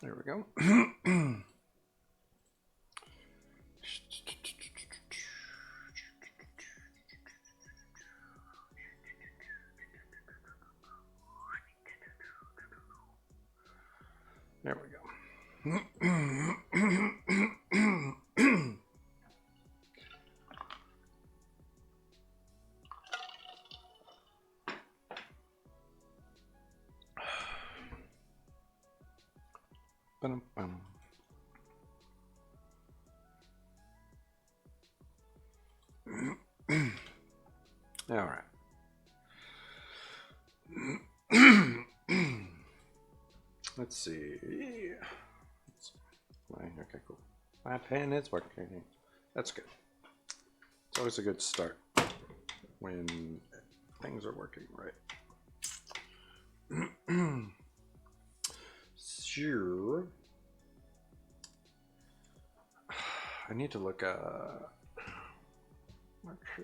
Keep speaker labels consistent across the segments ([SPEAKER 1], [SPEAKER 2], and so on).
[SPEAKER 1] There we go. There we go. Bum. All right. Let's see. Okay, cool. My pen is working. That's good. It's always a good start when things are working right. Sure. I need to look at. Okay.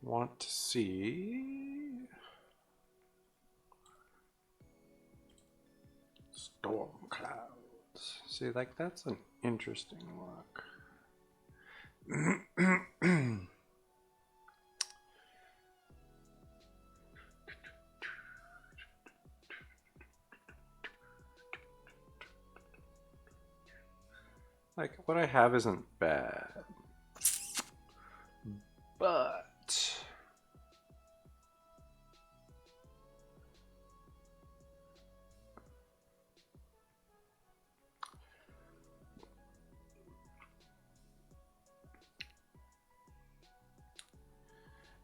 [SPEAKER 1] Want to see storm clouds. See, like that's an interesting look. Like what I have isn't bad, but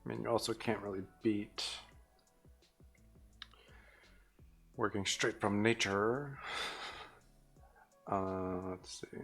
[SPEAKER 1] I mean, you also can't really beat working straight from nature. Let's see.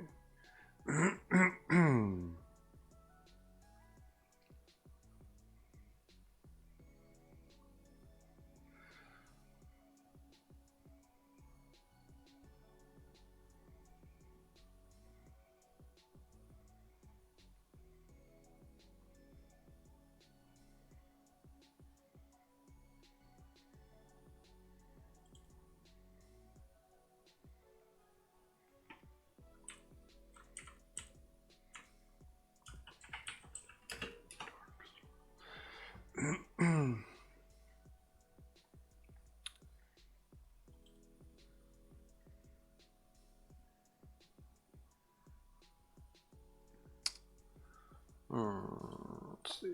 [SPEAKER 1] Let's see.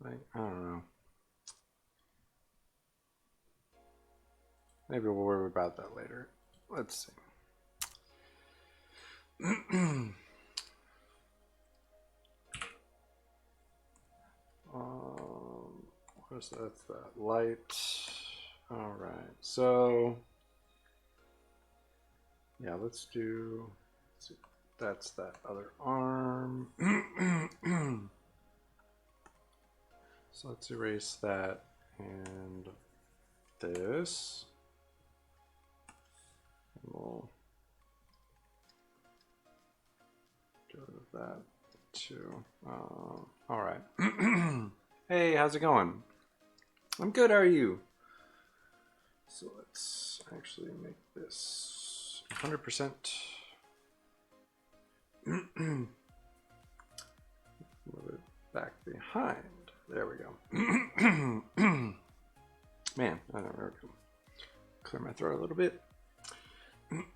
[SPEAKER 1] Like, I don't know. Maybe we'll worry about that later. Let's see. What's that? That's that light. All right. So yeah, let's do. Let's see. That's that other arm. So let's erase that and this. And we'll get rid of that too. All right. Hey, how's it going? I'm good. How are you? So let's actually make this 100%. Move it back behind. There we go. Man, I don't know. Clear my throat a little bit. Let's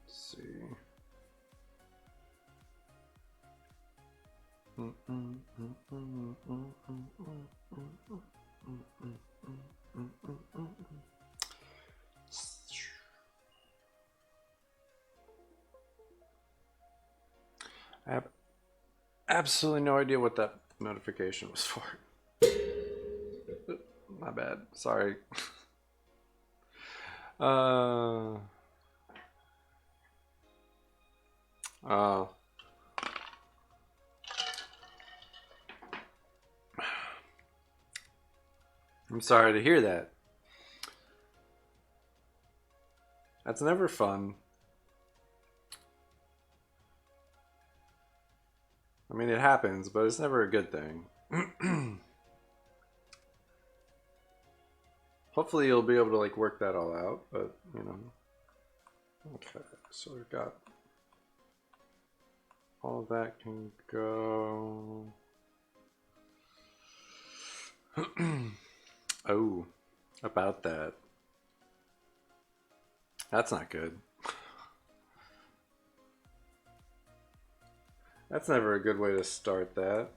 [SPEAKER 1] see. I have absolutely no idea what that notification was for. My bad. Sorry. Oh. I'm sorry to hear that. That's never fun. I mean, it happens, but it's never a good thing. Hopefully you'll be able to like work that all out, but you know. Okay, so we've got all of that can go. Oh, about that. That's not good. That's never a good way to start that.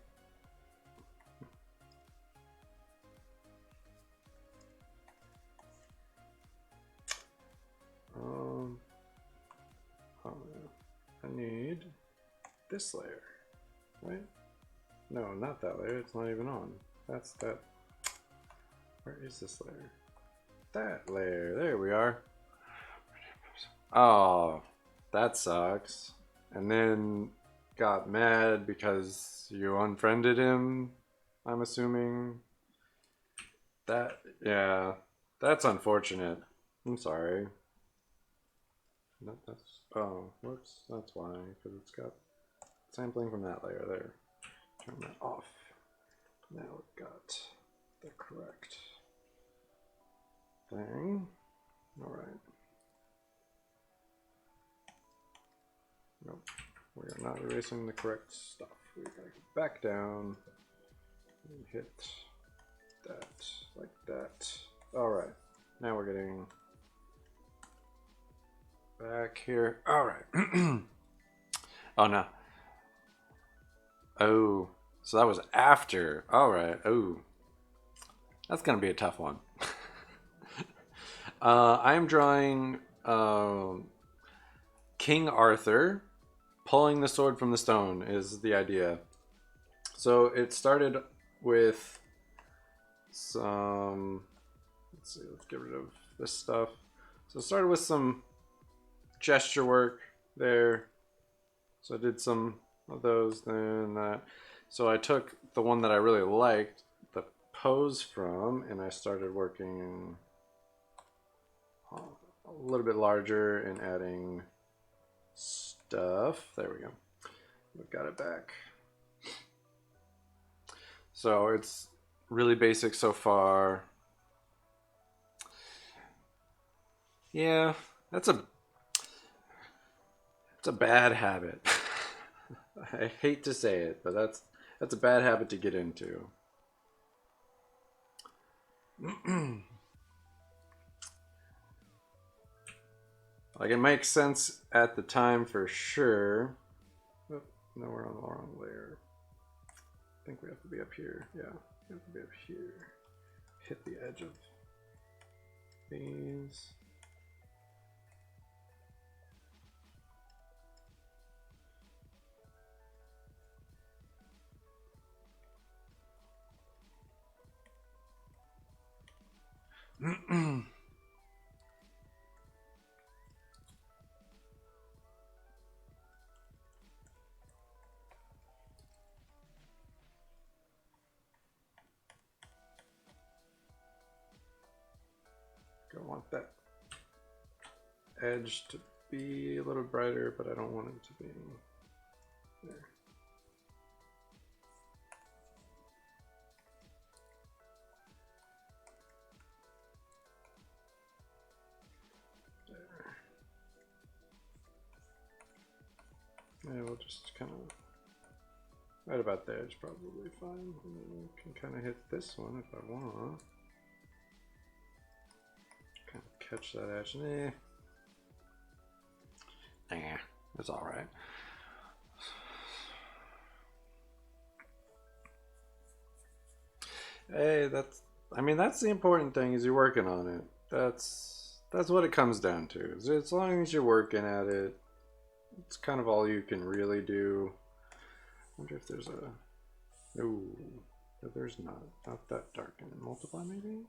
[SPEAKER 1] I need this layer, right? No, not that layer. It's not even on. That's that. Where is this layer? That layer. There we are. Oh, that sucks. And then got mad because you unfriended him, I'm assuming. That, yeah, that's unfortunate. I'm sorry. No, that's, oh, whoops, that's why, because it's got sampling from that layer there. Turn that off. Now we've got the correct thing. All right. Nope, we are not erasing the correct stuff. We gotta go back down and hit that like that. All right, now we're getting back here. All right. Oh no. Oh, so that was after. All right. Oh, that's gonna be a tough one. I'm drawing King Arthur pulling the sword from the stone is the idea. So it started with some, let's see, let's get rid of this stuff. So it started with some gesture work there. So I did some of those, then that. So I took the one that I really liked, the pose from, and I started working a little bit larger and adding stuff. There we go. We've got it back. So it's really basic so far. Yeah, it's a bad habit. I hate to say it, but that's a bad habit to get into. Like it makes sense at the time for sure. Oh, no, we're on the wrong layer. I think we have to be up here. Yeah, we have to be up here. Hit the edge of these. Don't want that edge to be a little brighter, but I don't want it to be there. Yeah, we'll just kind of right about there is probably fine. And then we can kind of hit this one if I want. Kind of catch that edge. Nah, it's all right. Hey, I mean, that's the important thing is you're working on it. That's what it comes down to. As long as you're working at it, it's kind of all you can really do. I wonder if there's a, no, there's not that dark. And multiply maybe?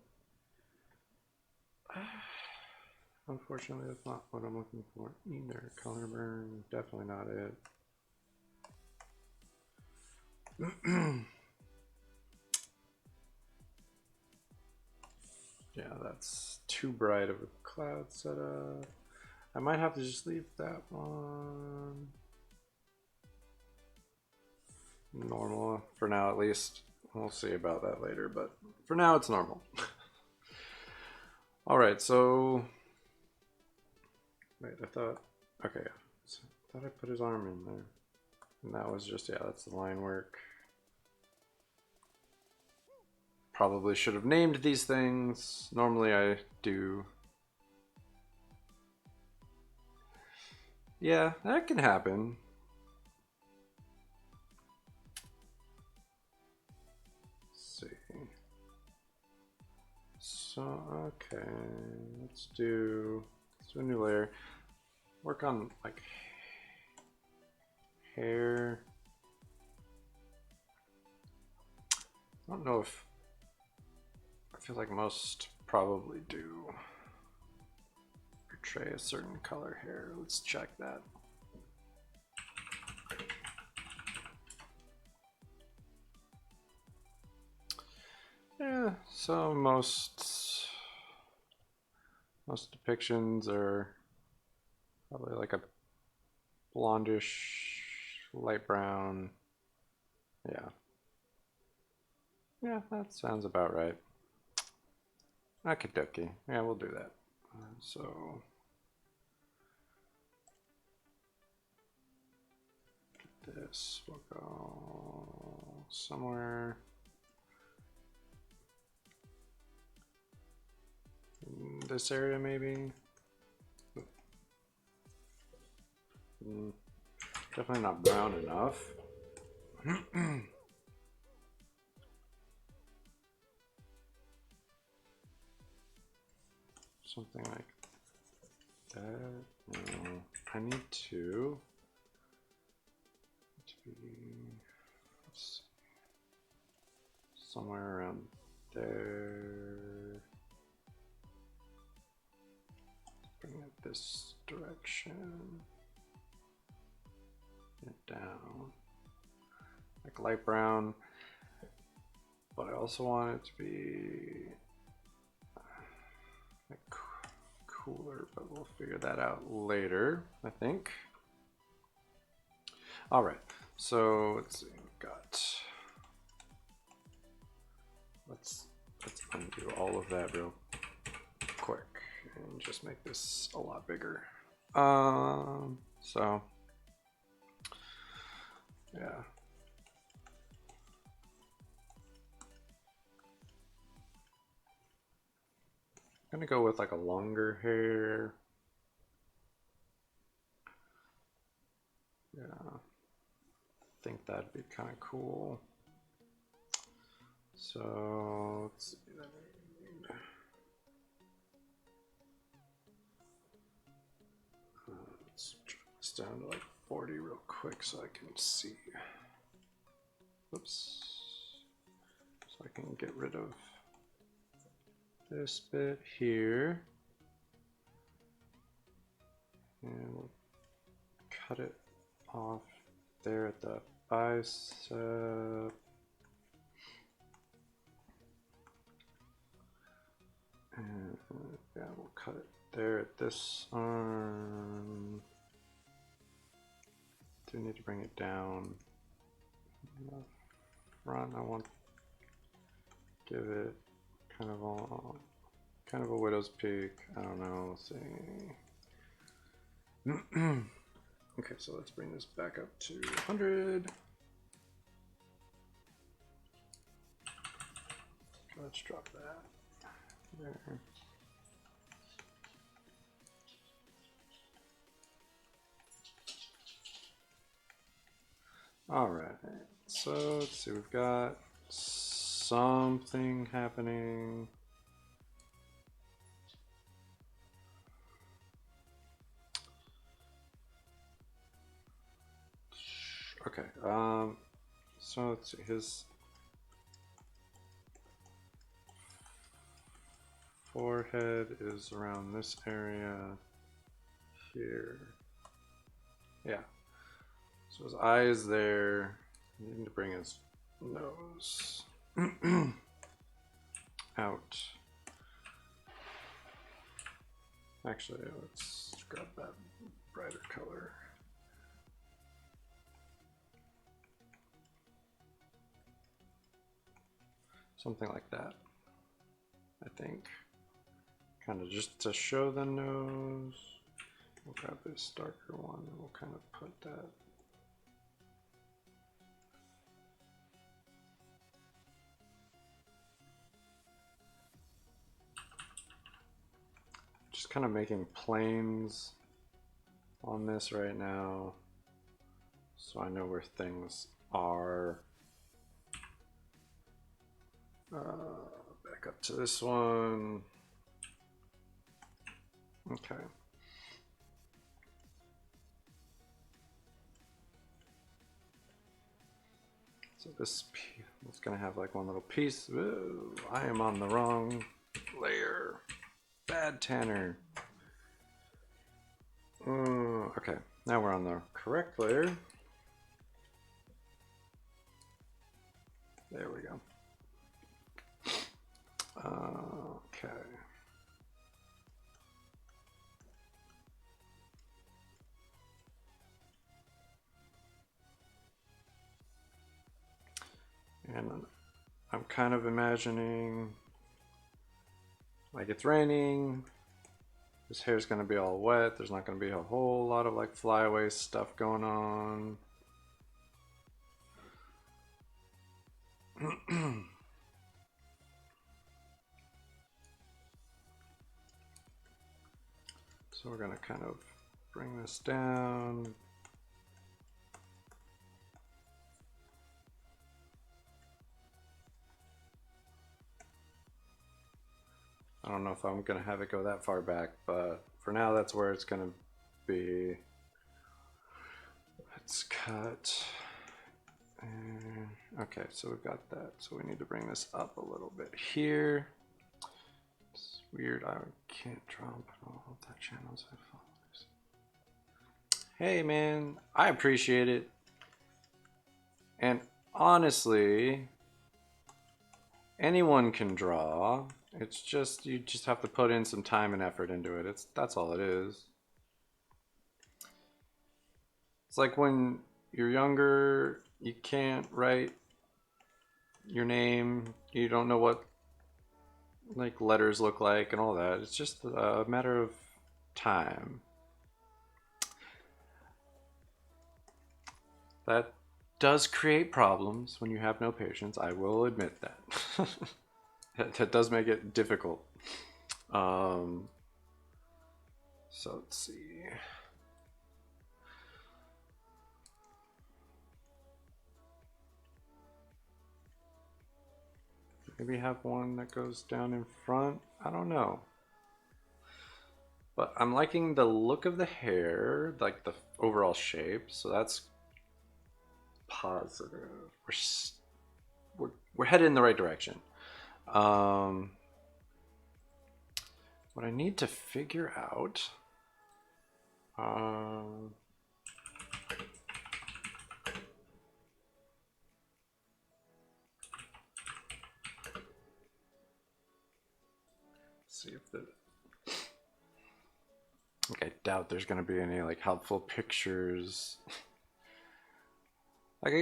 [SPEAKER 1] Unfortunately, that's not what I'm looking for either. Color burn, definitely not it. that's too bright of a cloud setup. I might have to just leave that one normal for now, at least. We'll see about that later, but for now it's normal. All right, so wait, I thought, okay, so I thought I put his arm in there, and that was just, yeah, that's the line work. Probably should have named these things. Normally I do. Yeah, that can happen. Let's see. So, okay, let's do a new layer. Work on like hair. I don't know if, I feel like most probably do portray a certain color hair. Let's check that. Yeah, so most depictions are probably like a blondish, light brown. Yeah. Yeah, that sounds about right. Okie dokie. Yeah, we'll do that. So this will go somewhere in this area, maybe. Definitely not brown enough. Something like that. No, I need to be somewhere around there. Bring it this direction. It down. Like light brown. But I also want it to be like cooler, but we'll figure that out later, I think. All right, so let's see, we've got, let's undo all of that real quick and just make this a lot bigger. So yeah. I'm gonna go with like a longer hair. Yeah, I think that'd be kind of cool. So let's see. Let's drop this down to like 40 real quick so I can see. Oops. So I can get rid of this bit here. And we'll cut it off there at the bicep. And yeah, we'll cut it there at this arm. Do need to bring it down. Front, I want to give it kind of a widow's peak. I don't know. Let's see. Okay, so let's bring this back up to 100. Let's drop that there. All right, so let's see, we've got something happening. Okay, so let's see, his forehead is around this area here. Yeah, so his eye is there. I need to bring his nose out. Actually, let's grab that brighter color. Something like that, I think. Kind of just to show the nose. We'll grab this darker one and we'll kind of put that. Just kind of making planes on this right now, so I know where things are. Back up to this one. Okay. So this is gonna have like one little piece. Ooh, I am on the wrong layer. Bad Tanner. Okay, now we're on the correct layer. There we go. Okay. And I'm kind of imagining like it's raining. His hair's gonna be all wet. There's not gonna be a whole lot of like flyaway stuff going on. So we're gonna kind of bring this down. I don't know if I'm gonna have it go that far back, but for now that's where it's gonna be. Let's cut. And, okay, so we've got that. So we need to bring this up a little bit here. It's weird, I can't draw, but I'll hold that channel as I follows. Hey man, I appreciate it. And honestly, anyone can draw. It's just, you just have to put in some time and effort into it. That's all it is. It's like when you're younger, you can't write your name, you don't know what like letters look like and all that. It's just a matter of time. That does create problems when you have no patience, I will admit that. That does make it difficult. So let's see. Maybe have one that goes down in front. I don't know. But I'm liking the look of the hair, like the overall shape. So that's positive. We're headed in the right direction. What I need to figure out. See if the. Okay, I doubt there's gonna be any like helpful pictures. Like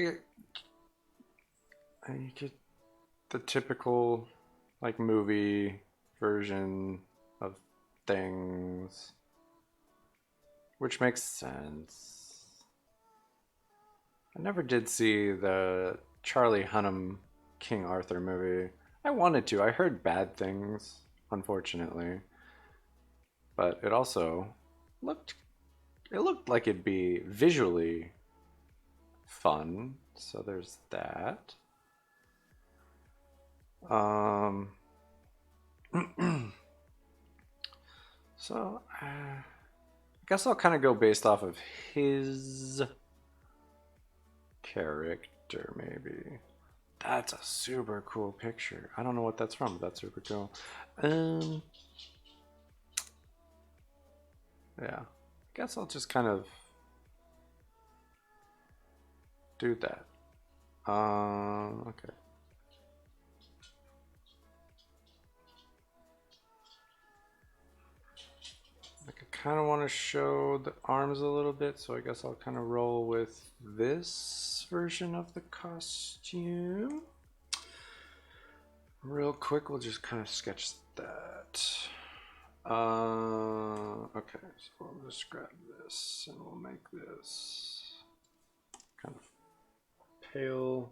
[SPEAKER 1] I get the typical like movie version of things, which makes sense. I never did see the Charlie Hunnam King Arthur movie. I wanted to. I heard bad things, unfortunately. But it also looked like it'd be visually fun. So there's that. So I guess I'll kind of go based off of his character, maybe. That's a super cool picture. I don't know what that's from, but that's super cool. Yeah, I guess I'll just kind of do that. Okay. kind of want to show the arms a little bit, so I guess I'll kind of roll with this version of the costume. Real quick, we'll just kind of sketch that. Okay, so we'll just grab this and we'll make this kind of pale.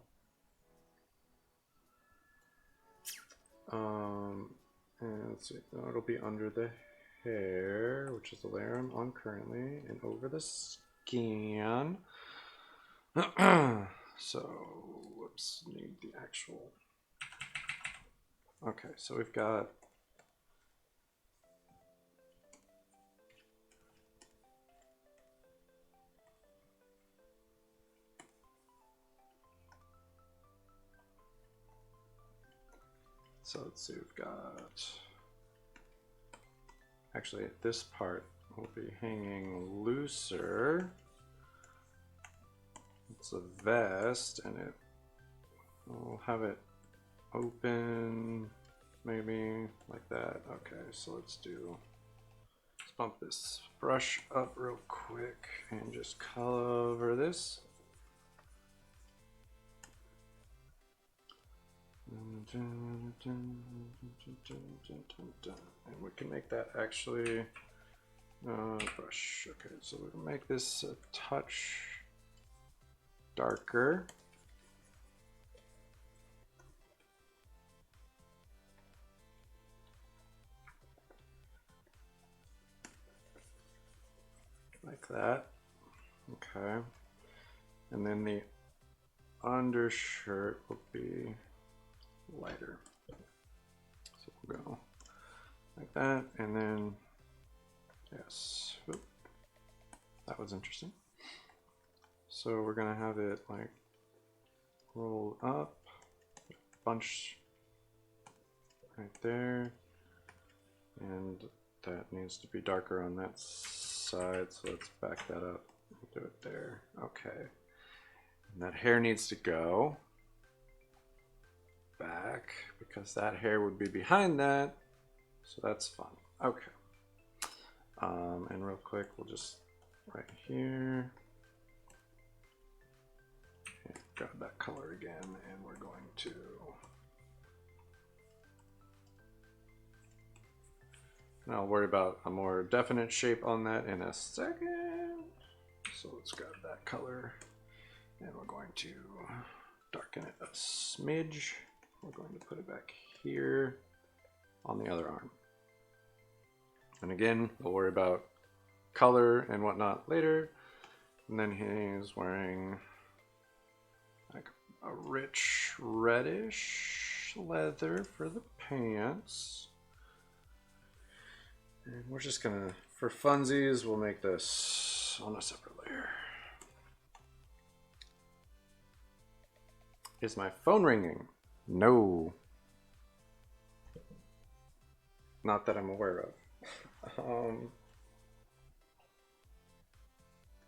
[SPEAKER 1] And let's see, it'll be under the hair, which is the layer I'm on currently, and over the skin. So, whoops, need the actual. Okay, so we've got let's see, we've got, actually this part will be hanging looser. It's a vest, and we'll have it open, maybe like that. Okay, so let's bump this brush up real quick and just cover this. And we can make that actually brush. Okay, so we can make this a touch darker. Like that. Okay. And then the undershirt will be lighter. So we'll go like that, and then, yes, oop, that was interesting. So we're gonna have it like roll up, bunch right there, and that needs to be darker on that side, so let's back that up and do it there. Okay, and that hair needs to go back because that hair would be behind that, so that's fun. Okay, and real quick, we'll just right here and grab that color again, and we're going to and I'll worry about a more definite shape on that in a second. So let's grab that color, and we're going to darken it a smidge. We're going to put it back here on the other arm. And again, we'll worry about color and whatnot later. And then he's wearing like a rich reddish leather for the pants. And we're just gonna, for funsies, we'll make this on a separate layer. Is my phone ringing? No. Not that I'm aware of.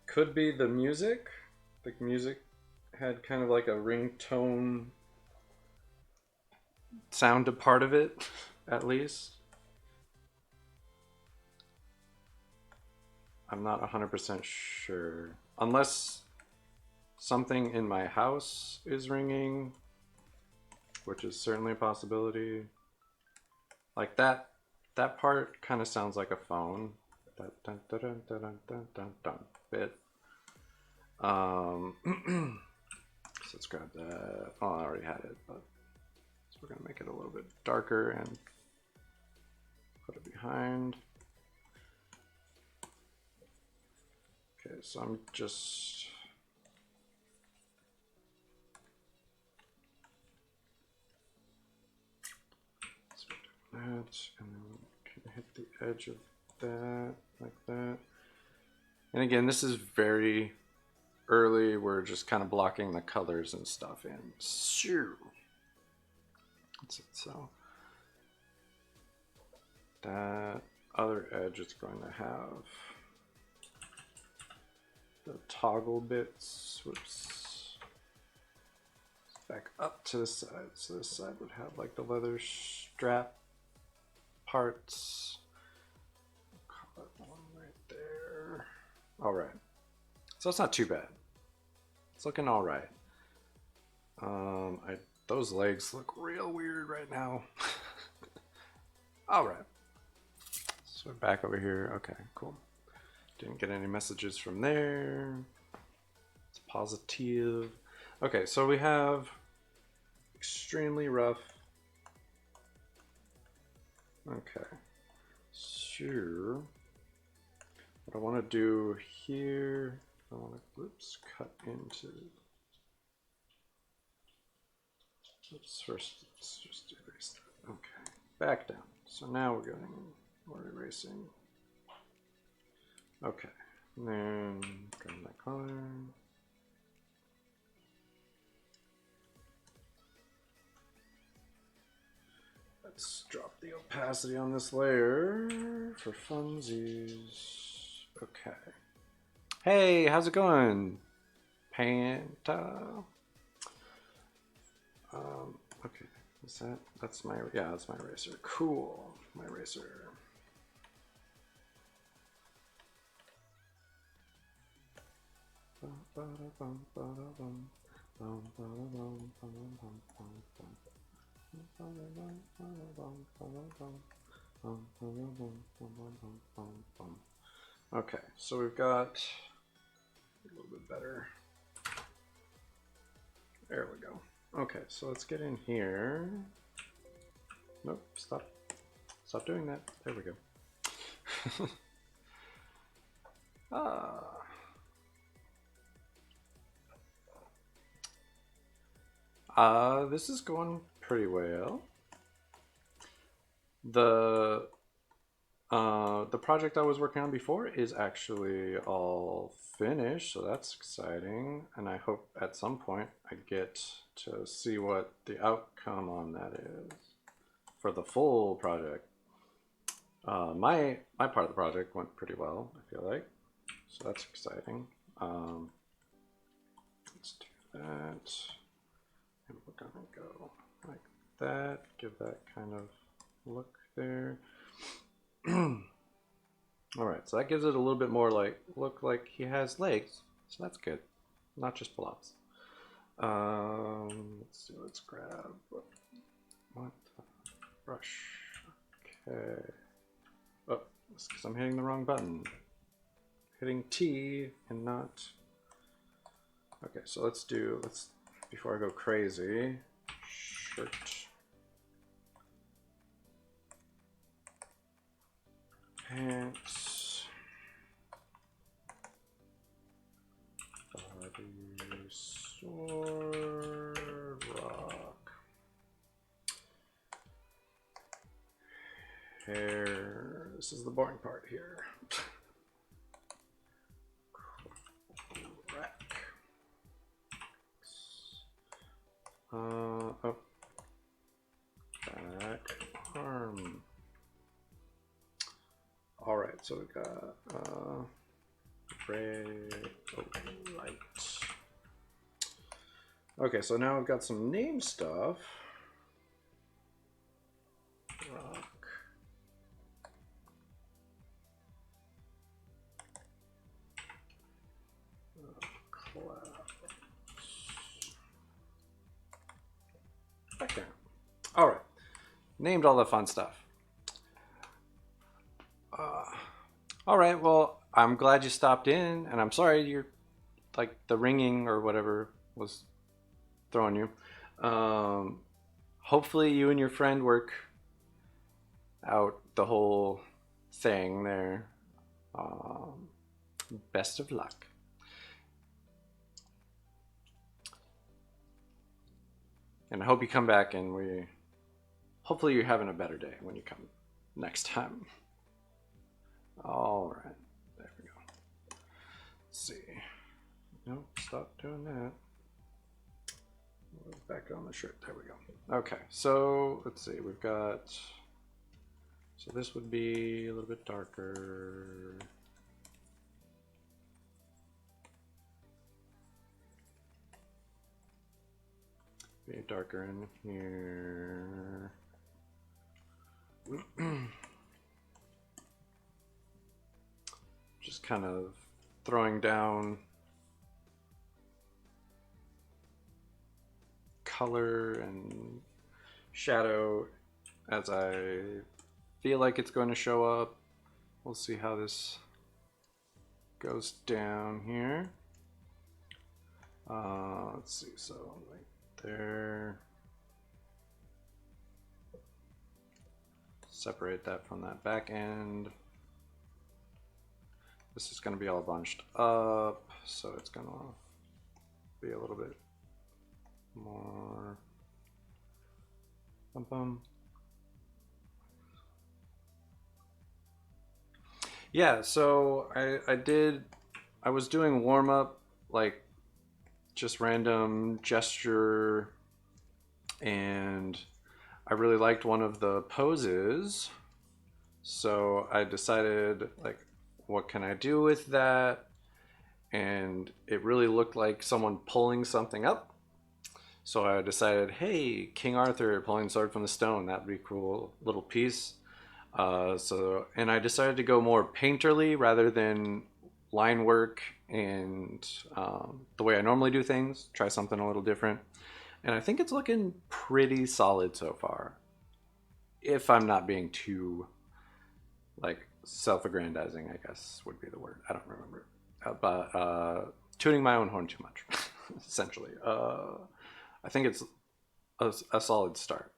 [SPEAKER 1] Could be the music. The music had kind of like a ringtone sound to part of it, at least. I'm not 100% sure. Unless something in my house is ringing, which is certainly a possibility. Like that part kind of sounds like a phone. Dun, dun, dun, dun, dun, dun, dun, dun, bit. So let's grab that. Oh, I already had it, but so we're gonna make it a little bit darker and put it behind. Okay, so I'm just that, and then we can hit the edge of that like that. And again, this is very early. We're just kind of blocking the colors and stuff in. Shoo. That's it. So that other edge is going to have the toggle bits. Whoops. Back up to the side. So this side would have like the leather strap parts. Call that one right All right. So it's not too bad. It's looking all right. Those legs look real weird right now. All right. So we're back over here. Okay, cool. Didn't get any messages from there. It's positive. Okay, so we have extremely rough. Okay. Sure. What I want to do here, I want to, oops, cut into. Oops, first, let's just erase that. Okay, back down. So now we're erasing. Okay, and then grab that color. Let's drop the opacity on this layer for funsies. Okay. Hey, how's it going? Panta. Okay, is that's my, yeah, that's my eraser. Cool, my eraser. Okay, so we've got a little bit better. There we go. Okay, so let's get in here. Nope, stop. Stop doing that. There we go. This is going pretty well. The project I was working on before is actually all finished, so that's exciting. And I hope at some point I get to see what the outcome on that is for the full project. My part of the project went pretty well, I feel like, so that's exciting. Let's do that, and we're gonna go like that. Give that kind of look there. All right, so that gives it a little bit more like look like he has legs, so that's good, not just blobs. Let's see. Let's grab what brush. Okay. Oh, it's because I'm hitting the wrong button. Hitting T and not. Okay, so let's before I go crazy. Shirt. Pants. Body. Sword. Rock. Hair. This is the boring part here. Rack. Oh. Back arm. All right, so we got red, light. Okay, so now we've got some name stuff. Rock. Clouds. Back down. All right, named all the fun stuff. All right, well, I'm glad you stopped in, and I'm sorry you're like the ringing or whatever was throwing you. Hopefully you and your friend work out the whole thing there. Best of luck. And I hope you come back and hopefully you're having a better day when you come next time. All right, there we go. Let's see. Nope, stop doing that. Back on the shirt, there we go. Okay, so let's see, we've got, so this would be a little bit darker. Be darker in here. Just kind of throwing down color and shadow as I feel like it's going to show up. We'll see how this goes down here. Let's see, so right there. Separate that from that back end. This is going to be all bunched up, so it's going to be a little bit more. Bum bum. Yeah, so I was doing warm up, like just random gesture, and I really liked one of the poses. So I decided, like, what can I do with that? And it really looked like someone pulling something up. So I decided, hey, King Arthur pulling sword from the stone, that'd be a cool little piece. And I decided to go more painterly rather than line work and the way I normally do things. Try something a little different. And I think it's looking pretty solid so far. If I'm not being too, like, self-aggrandizing, I guess would be the word. I don't remember. But tuning my own horn too much, essentially. I think it's a solid start.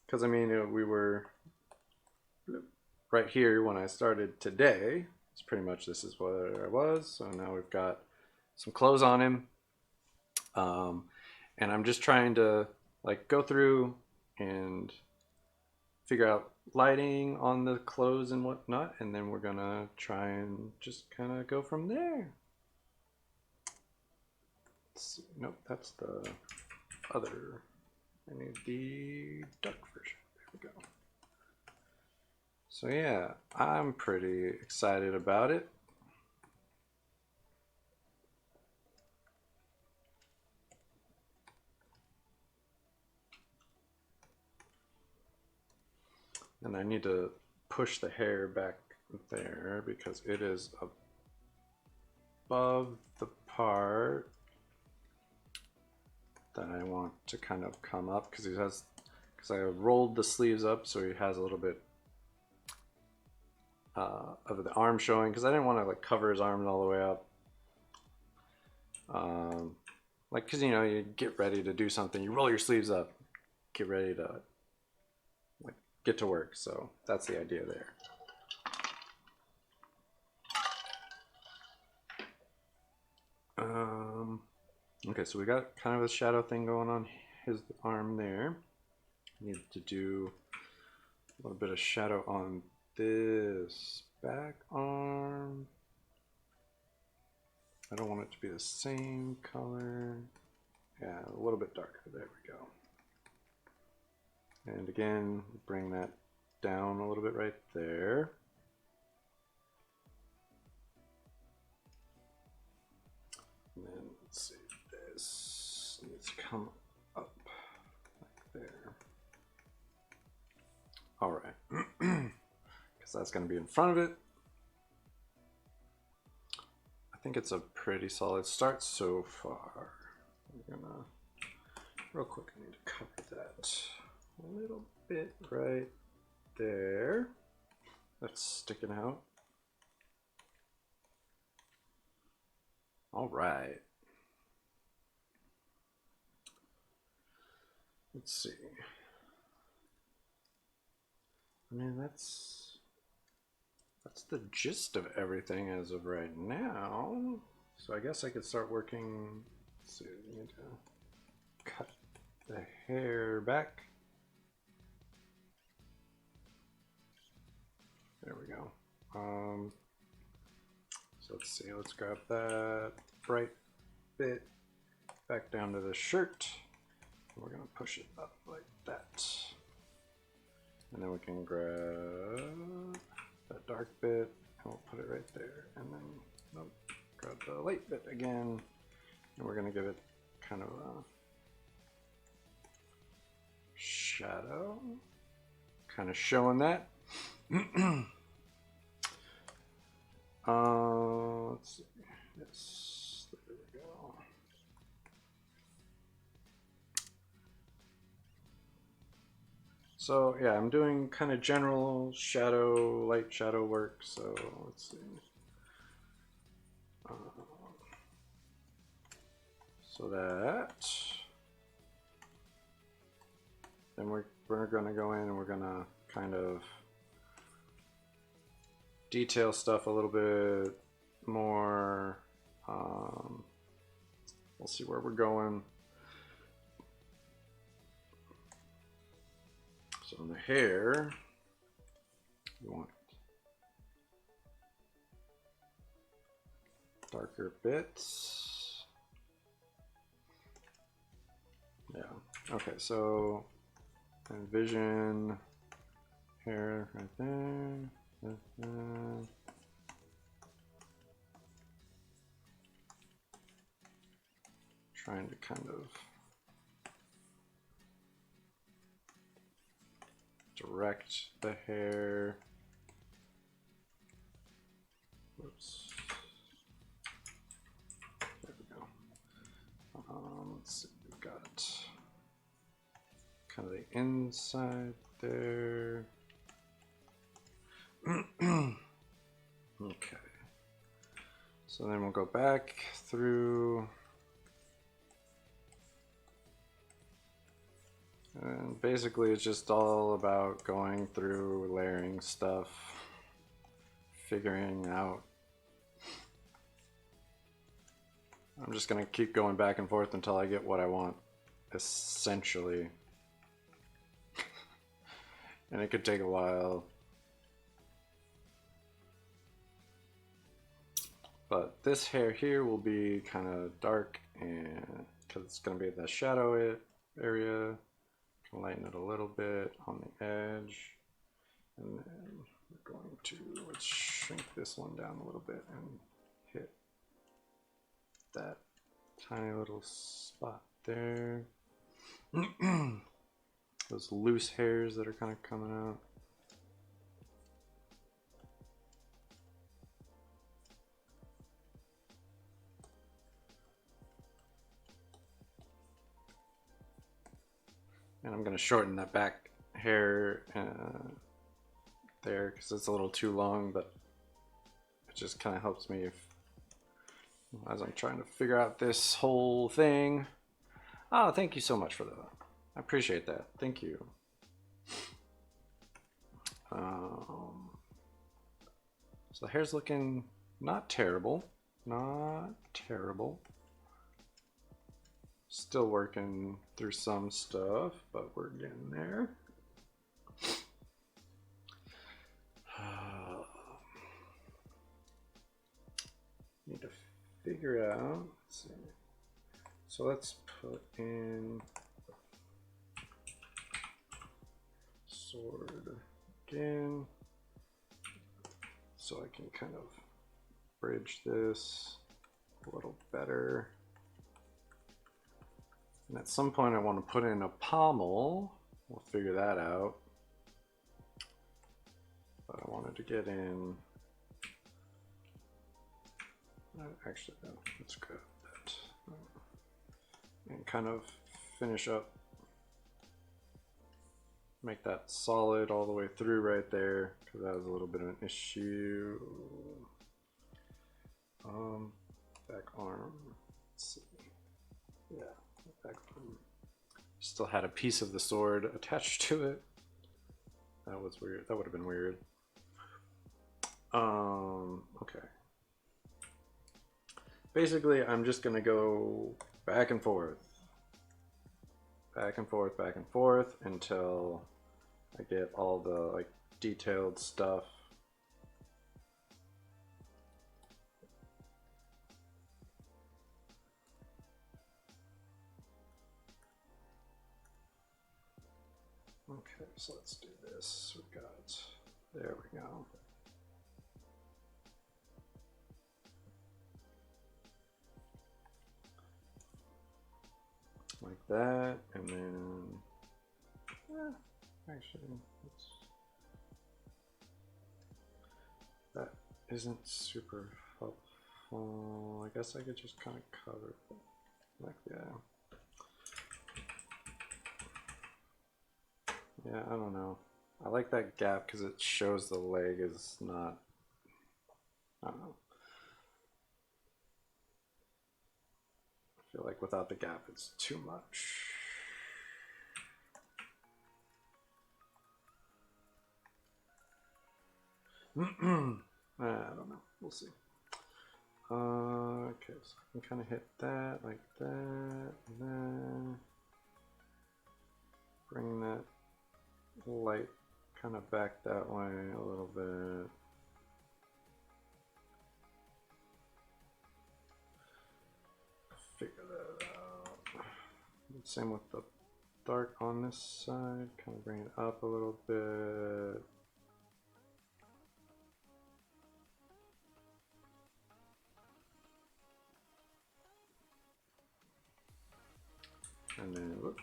[SPEAKER 1] Because, I mean, we were right here when I started today. It's pretty much this is where I was. So now we've got some clothes on him. And I'm just trying to, like, go through and figure out lighting on the clothes and whatnot, and then we're gonna try and just kind of go from there. Let's see. Nope, that's the other. I need the dark version. There we go. So yeah, I'm pretty excited about it. And I need to push the hair back there because it is above the part that I want to kind of come up because I rolled the sleeves up so he has a little bit of the arm showing because I didn't want to, like, cover his arms all the way up. Like, because, you know, you get ready to do something, you roll your sleeves up, get ready to, like, get to work. So that's the idea there. Okay, so we got kind of a shadow thing going on his arm there. Need to do a little bit of shadow on this back arm. I don't want it to be the same color. Yeah, a little bit darker. There we go. And again, bring that down a little bit right there. And then let's see, this needs to come up like there. All right, because that's going to be in front of it. I think it's a pretty solid start so far. I'm gonna, real quick, I need to cover that a little bit right there. That's sticking out. All right. Let's see. I mean, that's the gist of everything as of right now. So I guess I could start working. Let's see, I need to cut the hair back. There we go. So let's see, let's grab that bright bit back down to the shirt. We're gonna push it up like that. And then we can grab that dark bit and we'll put it right there. And then nope, grab the light bit again. And we're gonna give it kind of a shadow, kind of showing that. Let's see. Yes, there we go. So yeah, I'm doing kind of general shadow, light shadow work. So let's see. So that, then we're gonna go in and we're gonna kind of detail stuff a little bit more. We'll see where we're going. So in the hair, you want darker bits. Yeah. Okay, so envision hair right there. Trying to kind of direct the hair. Whoops. There we go. Let's see, we've got kind of the inside there. Okay. So then we'll go back through. And basically it's just all about going through, layering stuff, figuring out. I'm just gonna keep going back and forth until I get what I want, essentially. And it could take a while. But this hair here will be kind of dark, and because it's gonna be the shadow area. Lighten it a little bit on the edge, and then we're going to, let's shrink this one down a little bit and hit that tiny little spot there. Those loose hairs that are kind of coming out. And I'm going to shorten that back hair there because it's a little too long, but it just kind of helps me as I'm trying to figure out this whole thing. Oh, thank you so much for that. I appreciate that. Thank you. So the hair's looking not terrible. Not terrible. Still working through some stuff, but we're getting there. Need to figure out, let's see. So let's put in sword again, so I can kind of bridge this a little better. And at some point I want to put in a pommel. We'll figure that out. But I wanted to get in. Actually, no, let's grab that. And kind of finish up. Make that solid all the way through right there, because that was a little bit of an issue. Back arm. Let's see. Yeah. Still had a piece of the sword attached to it. That was weird. That would have been weird. Okay. Basically, I'm just gonna go back and forth, back and forth, back and forth until I get all the like detailed stuff. Okay, so let's do this. We've got, there we go. Like that, and then, actually, that isn't super helpful. I guess I could just kind of cover it like that. Yeah, I don't know. I like that gap because it shows the leg is not, I don't know. I feel like without the gap it's too much. I don't know. We'll see. Okay, so I can kind of hit that like that, and then bring that light kind of back that way a little bit. Figure that out. Same with the dark on this side. Kind of bring it up a little bit. And then whoop,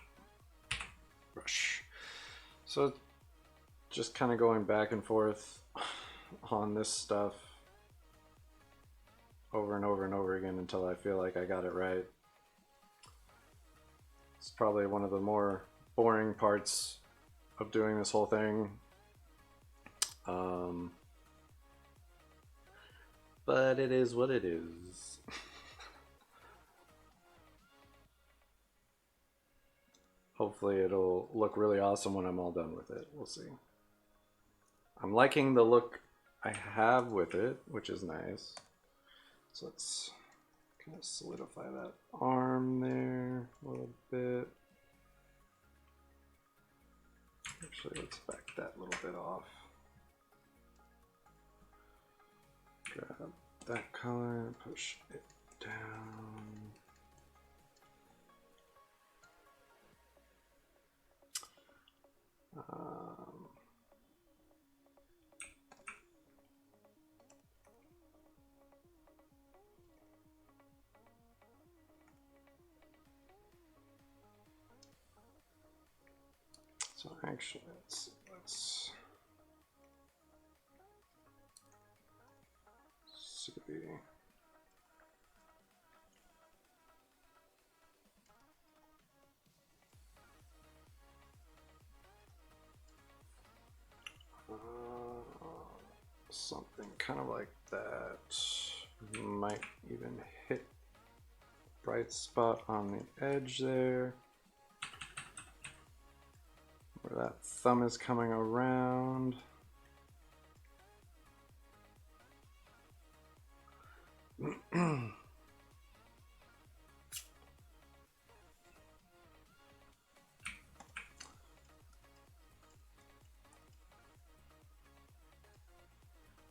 [SPEAKER 1] brush. So just kind of going back and forth on this stuff over and over and over again until I feel like I got it right. It's probably one of the more boring parts of doing this whole thing. But it is what it is. Hopefully it'll look really awesome when I'm all done with it. We'll see. I'm liking the look I have with it, which is nice. So let's kind of solidify that arm there a little bit. Actually, let's back that little bit off. Grab that color and push it down. So actually, let's see. Something kind of like that. Might even hit bright spot on the edge there where that thumb is coming around.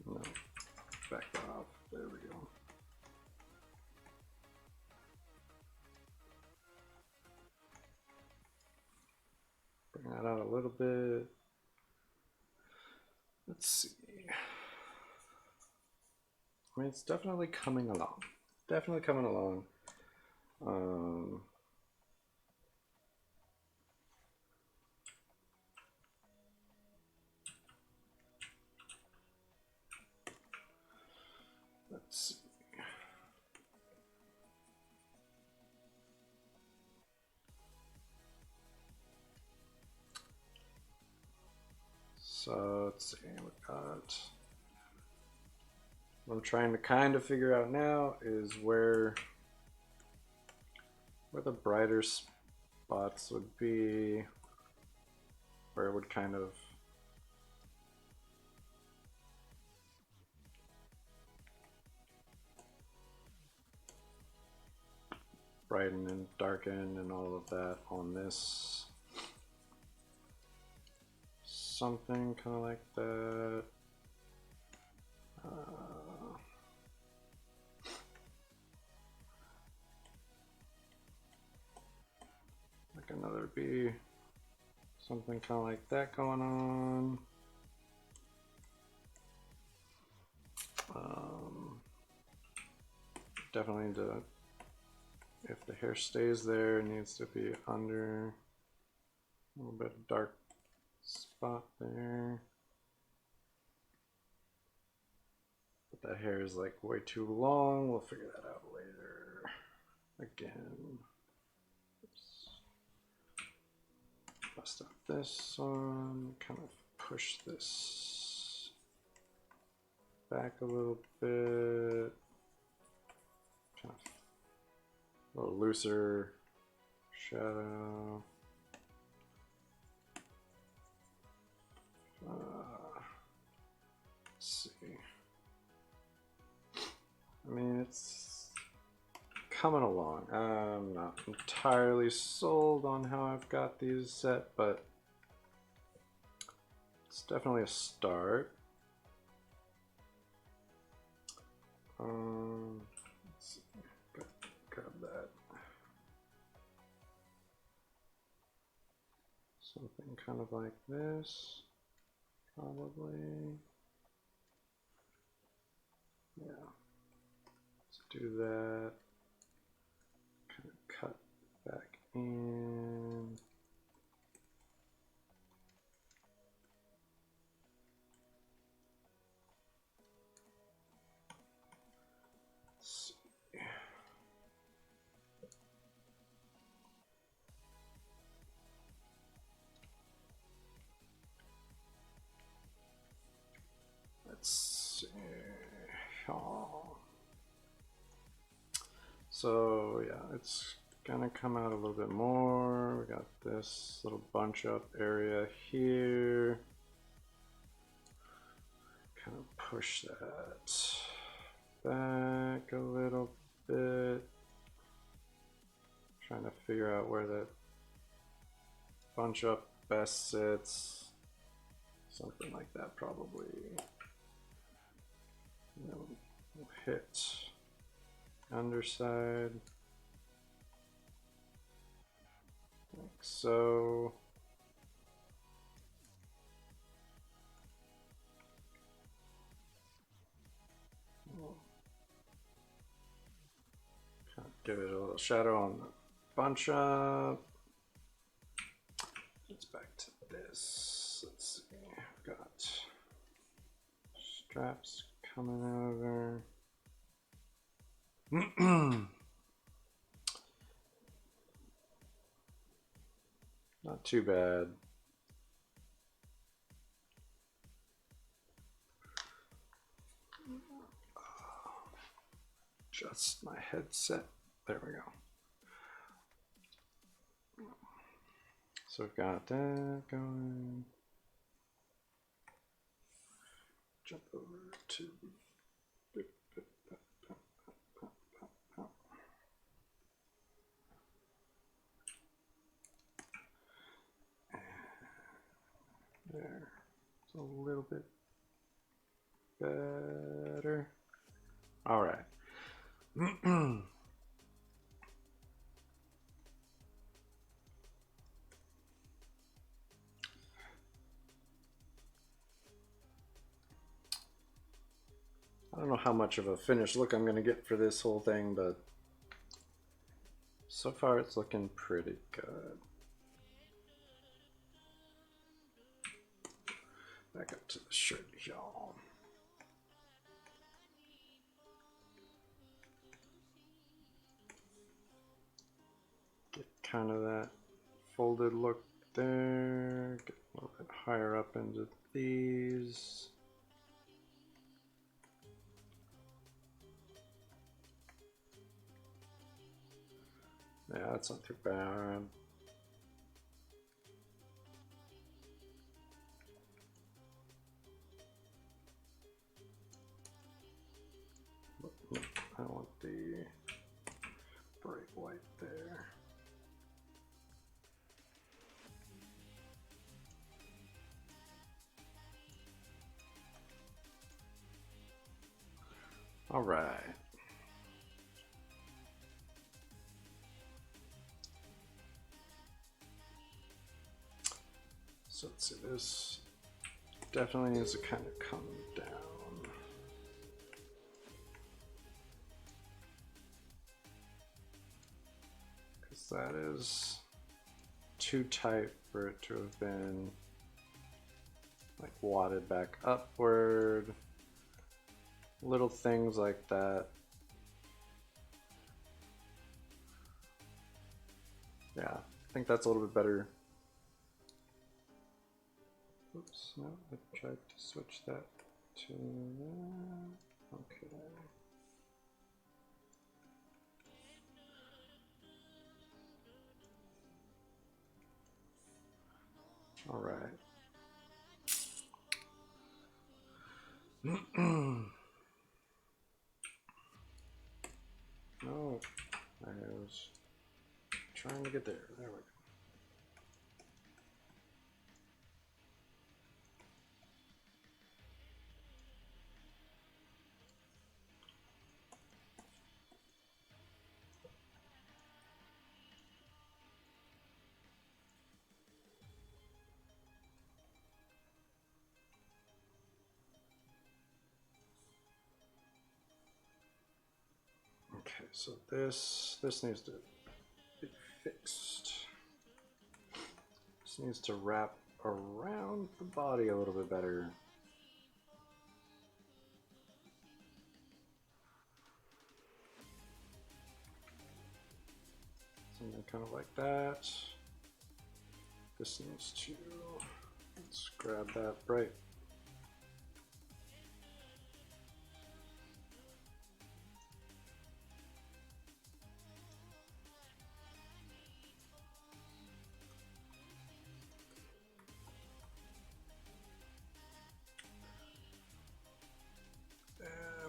[SPEAKER 1] No, back that off. There we go. Bring that out a little bit. Let's see. I mean, it's definitely coming along. Definitely coming along. Let's see. So let's see. We got. What I'm trying to kind of figure out now is where the brighter spots would be, where it would kind of brighten and darken and all of that on this. Something kind of like that. Like another B. Something kind of like that going on. Definitely need to, if the hair stays there, it needs to be under a little bit of dark spot there. That hair is like way too long. We'll figure that out later. Again. Oops. Bust out this one. Kind of push this back a little bit. Kind of a little looser shadow. Let's see. I mean, it's coming along. I'm not entirely sold on how I've got these set, but it's definitely a start. Let's see. Grab that. Something kind of like this, probably. Yeah. Let's do that. Kind of cut back in. Let's see. Let's see. Oh. So yeah, it's gonna come out a little bit more. We got this little bunch up area here. Kind of push that back a little bit. Trying to figure out where that bunch up best sits. Something like that probably. And then we'll hit underside. Like so. We'll kind of give it a little shadow on the bunch up. Let's back to this. Let's see. I've got straps coming over. Not too bad. Just my headset. There we go. So we've got that going. Jump over to there. It's a little bit better. All right. I don't know how much of a finished look I'm going to get for this whole thing, but so far it's looking pretty good. Back up to the shirt, y'all. Get kind of that folded look there. Get a little bit higher up into these. Yeah, that's not too bad. I want the bright white there. All right. So let's see, this definitely needs to kind of come down. Because that is too tight for it to have been like wadded back upward. little things like that. Yeah, I think that's a little bit better. Oops, no, I tried to switch that to that. Okay. All right. No, I was trying to get there. There we go. Okay, so this needs to be fixed. This needs to wrap around the body a little bit better. Something kind of like that. This needs to, let's grab that right.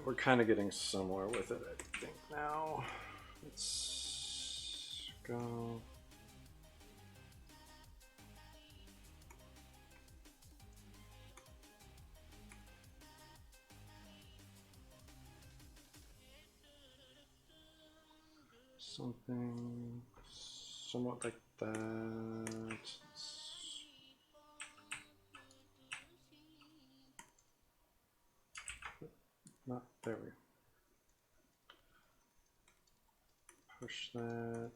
[SPEAKER 1] We're kind of getting somewhere with it, I think now. Let's go. Something somewhat like that. Not there we go. Push that.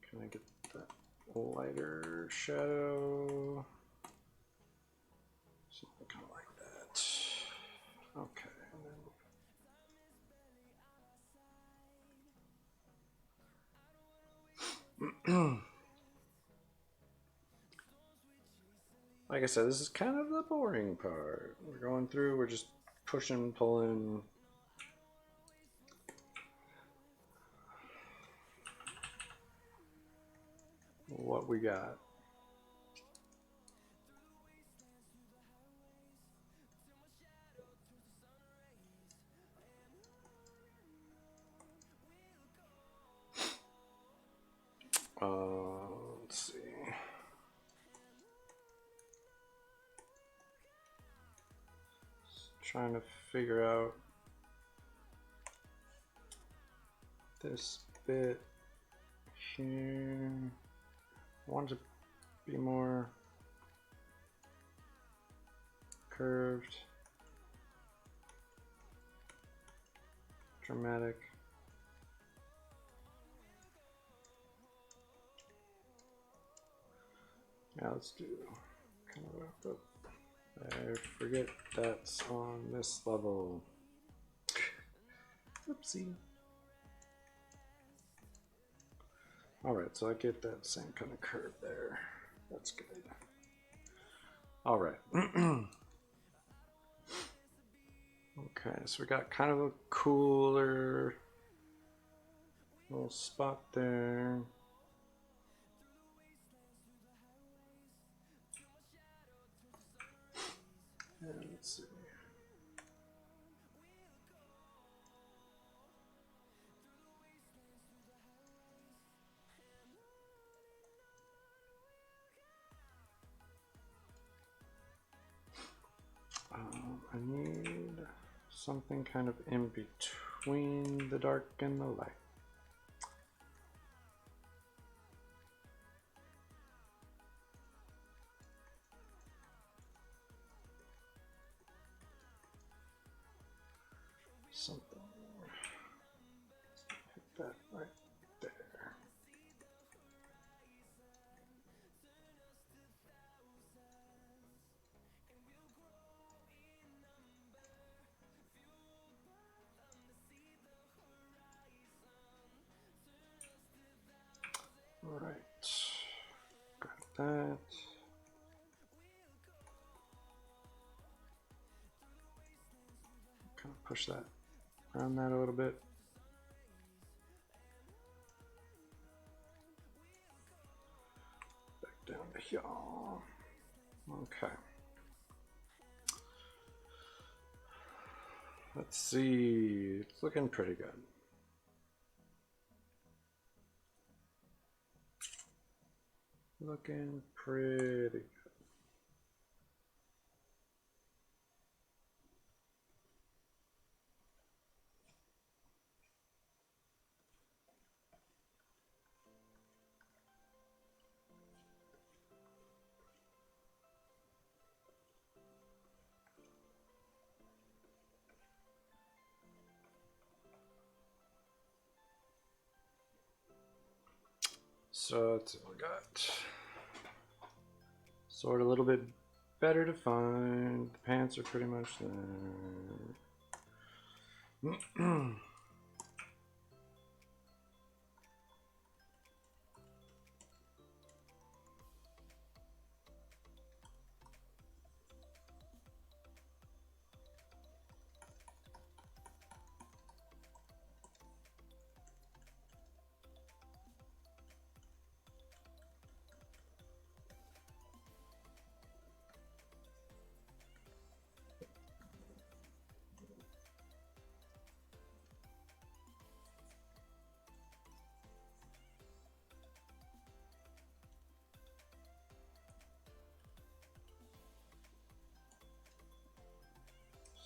[SPEAKER 1] Can I get that lighter shadow? Something kind of like that. Okay. Like I said, this is kind of the boring part. We're going through, we're just pushing, pulling. What we got. Let's see. Just trying to figure out this bit here. I want it to be more curved, dramatic. Yeah, let's do kind of wrap up. I forget that's on this level. Oopsie. Alright, so I get that same kind of curve there. That's good. Alright. Okay, so we got kind of a cooler little spot there. And let's see. I need something kind of in between the dark and the light. Something. Hit that right there. All right, got that. Kind of push that around that a little bit. Back down to here. Okay. Let's see. It's looking pretty good. Looking pretty good. So it's we got sort of a little bit better defined. The pants are pretty much there.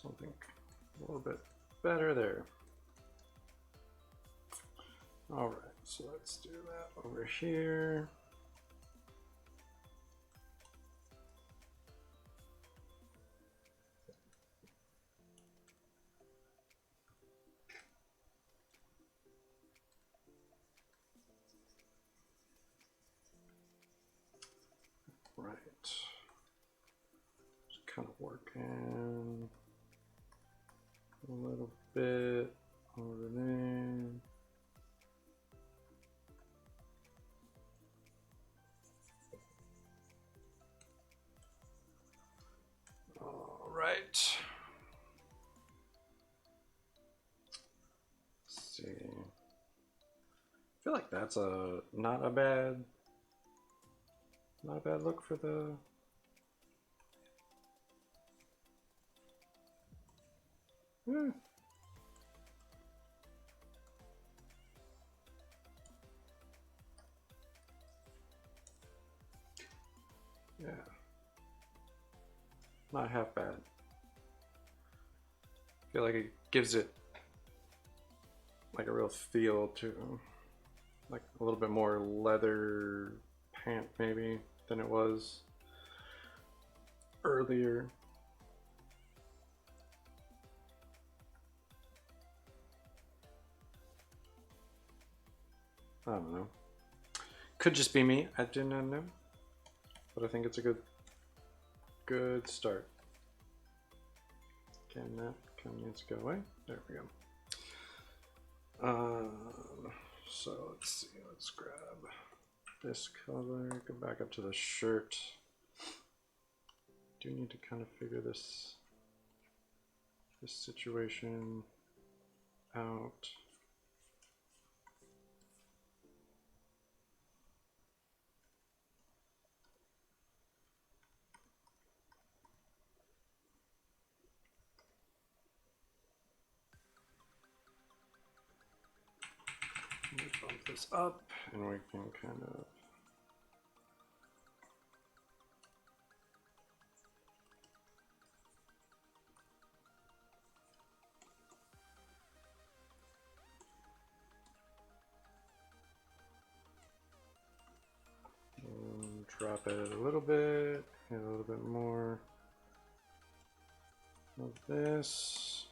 [SPEAKER 1] Something a little bit better there. All right, so let's do that over here. Right, just kind of working a little bit over there. All right. Let's see. I feel like that's not a bad look for the yeah, not half bad. I feel like it gives it like a real feel to like a little bit more leather pant maybe than it was earlier. I don't know. Could just be me. I do not know. But I think it's a good start. Can that needs to go away? There we go. So let's see. Let's grab this color. Go back up to the shirt. Do need to kind of figure this situation out. Let me bump this up and we can kind of drop it a little bit, and a little bit more of this.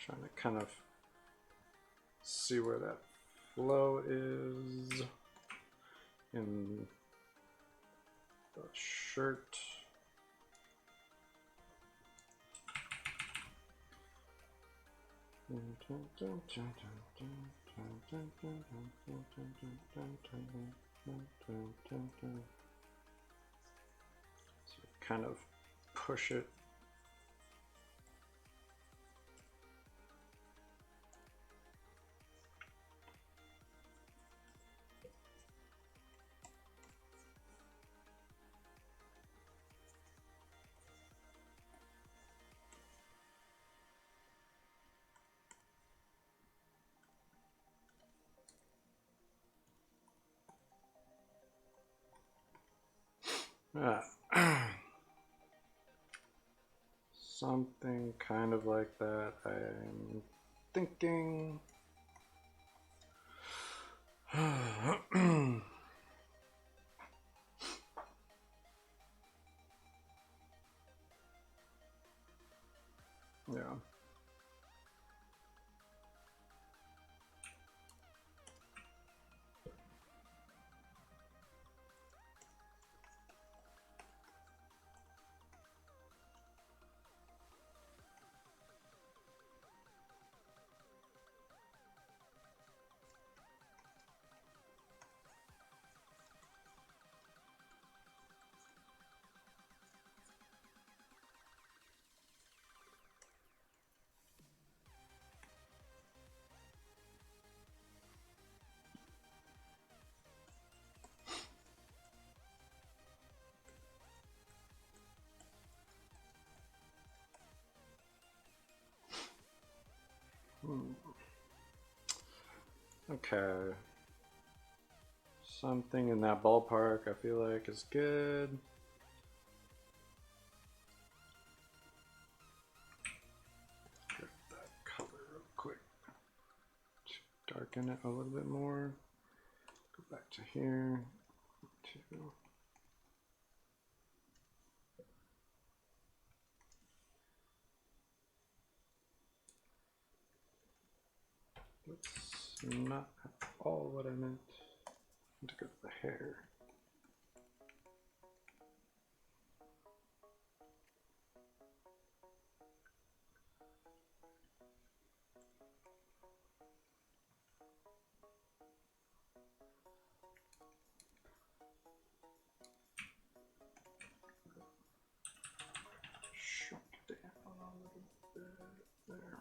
[SPEAKER 1] Trying to kind of see where that flow is in the shirt. So kind of push it. Something kind of like that, I'm thinking. Yeah. Okay. Something in that ballpark I feel like is good. Get that color real quick. Darken it a little bit more. Go back to here. That's not at all what I meant. I need to go to the hair. Shrunk it down a little bit there.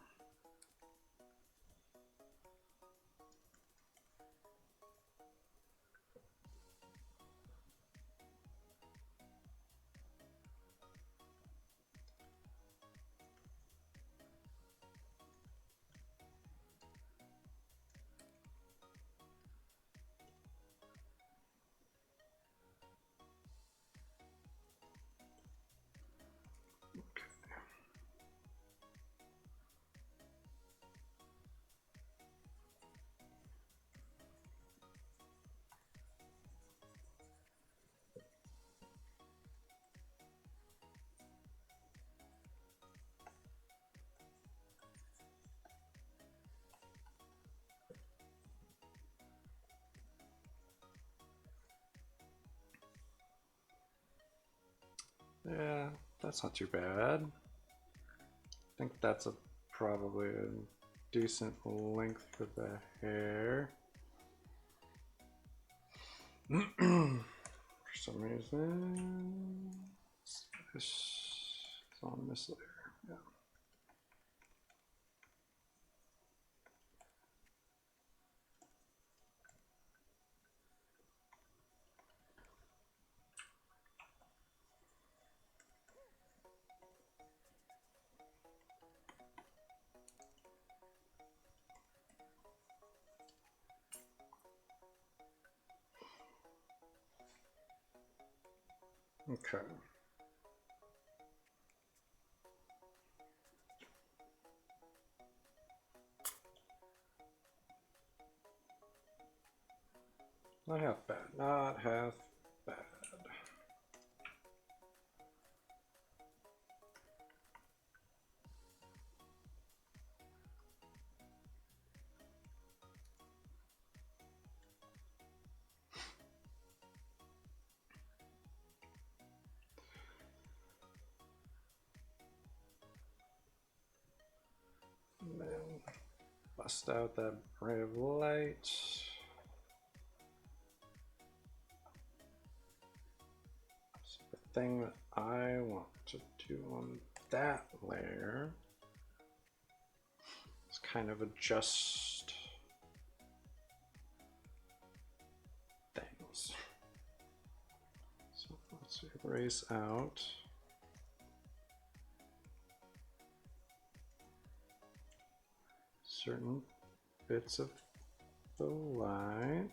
[SPEAKER 1] Yeah, that's not too bad. I think that's probably a decent length for the hair. For some reason, it's on this layer. Yeah. Okay. Not half bad. Not half bad. blast out that ray of light. So the thing that I want to do on that layer is kind of adjust things. So let's erase out certain bits of the light.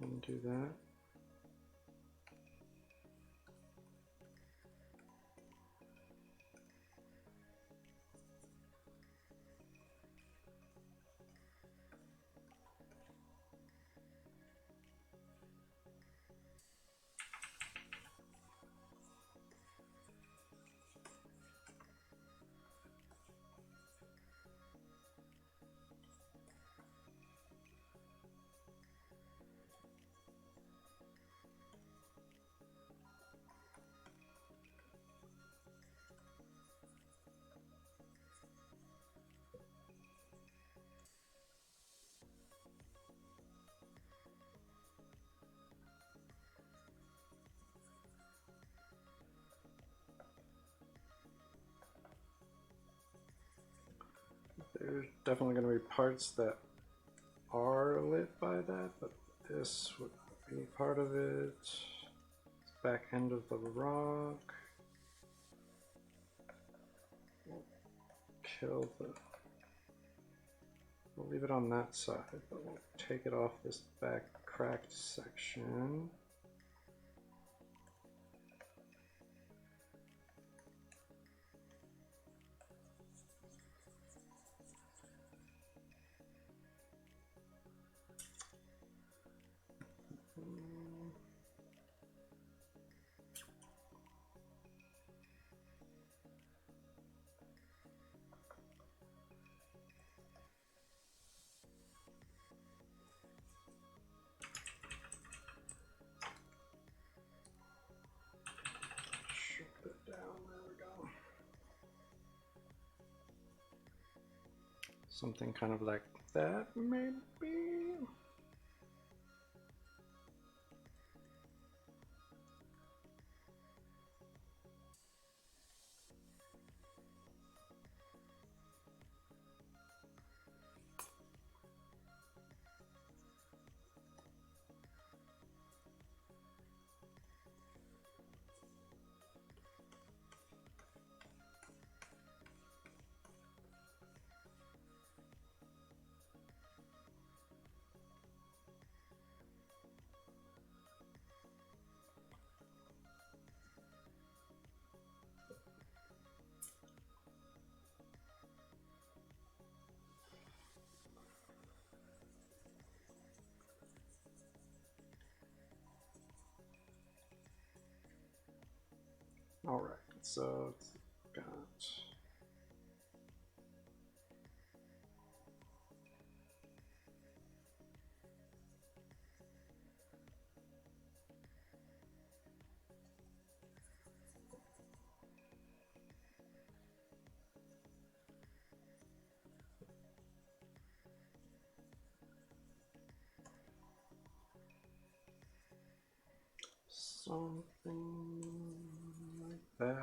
[SPEAKER 1] Undo that. There's definitely going to be parts that are lit by that, but this would be part of it. Back end of the rock. We'll kill the. We'll leave it on that side, but we'll take it off this back cracked section. Something kind of like that, maybe. All right, so it's got something like that.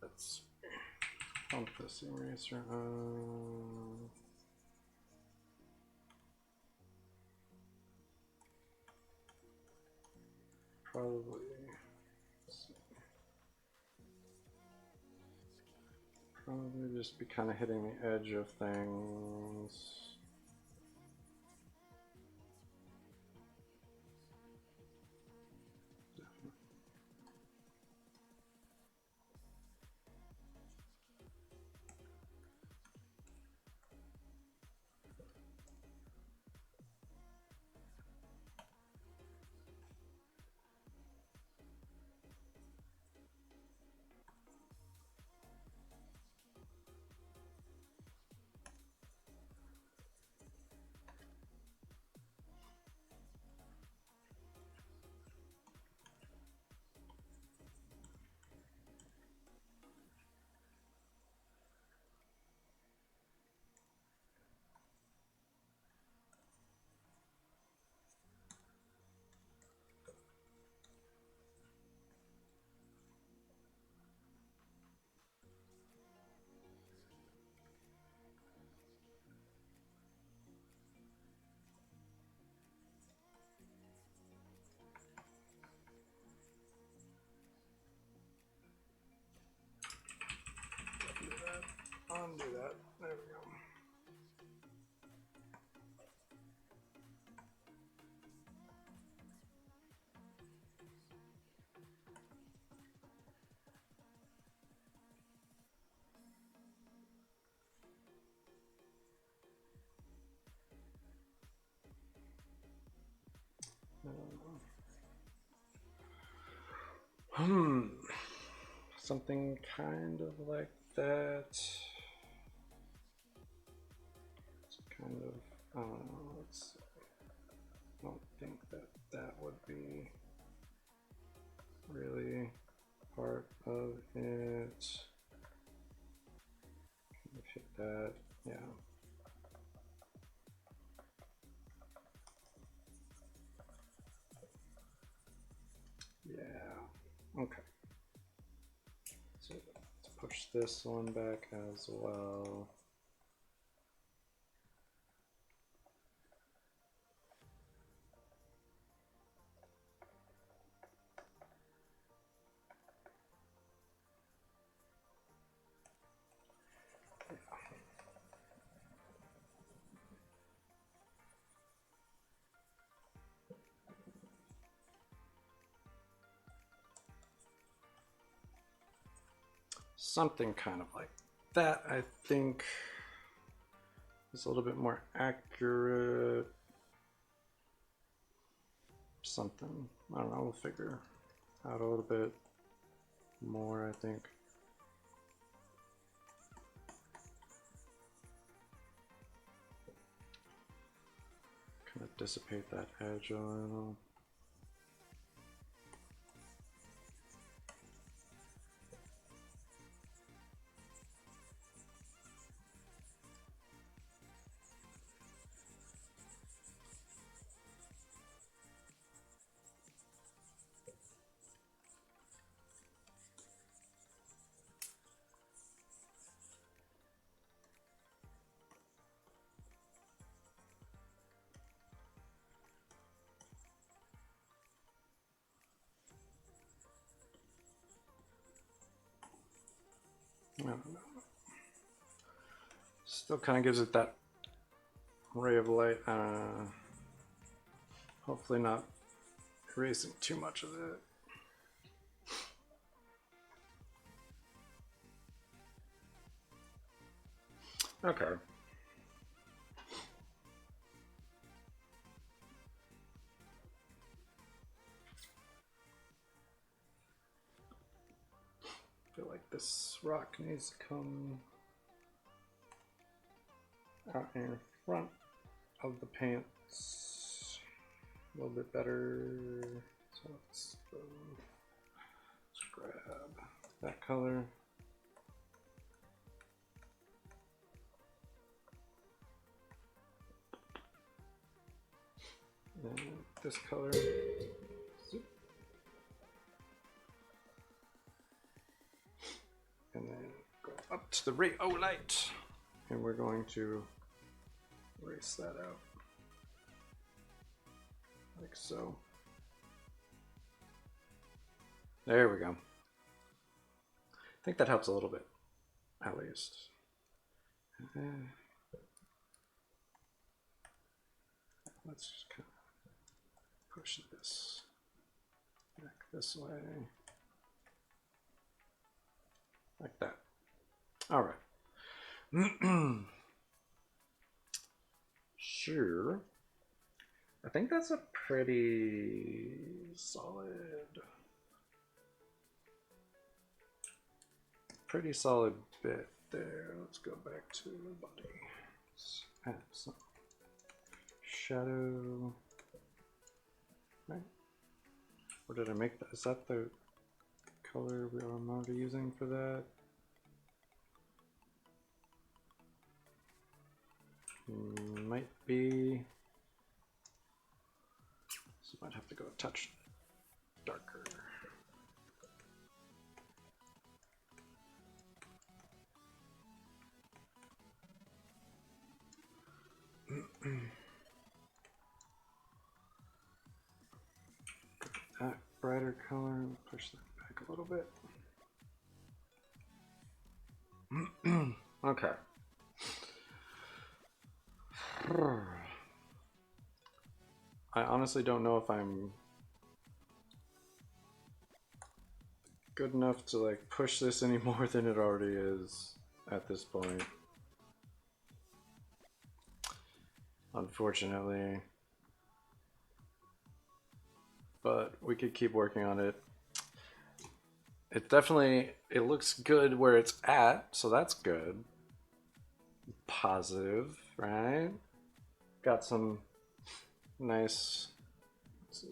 [SPEAKER 1] Let's pump this eraser on. Probably just be kind of hitting the edge of things. undo that. There we go. Something kind of like that. It's kind of, let's see. I don't think that that would be really part of it. Hit that, yeah. Yeah, okay. So let's push this one back as well. Something kind of like that, I think, is a little bit more accurate. Something, I don't know, we'll figure out a little bit more, I think. Kind of dissipate that edge a little. I don't know. Still kind of gives it that ray of light. Hopefully not erasing too much of it. Okay. I feel like this rock needs to come out in front of the pants a little bit better. So let's grab that color. And this color. And then go up to the ray O light. And we're going to erase that out. Like so. There we go. I think that helps a little bit, at least. Let's just kind of push this back this way. Like that. All right. Sure. I think that's a pretty solid bit there. Let's go back to the body. Let's add some shadow. Right? Or did I make that? Is that the color I'm already using for that? Might be. So might have to go a touch darker. That brighter color, push that back a little bit. Okay. I honestly don't know if I'm good enough to like push this any more than it already is at this point. Unfortunately. But we could keep working on it. It definitely, it looks good where it's at, so that's good. Positive, right? Got some nice, let's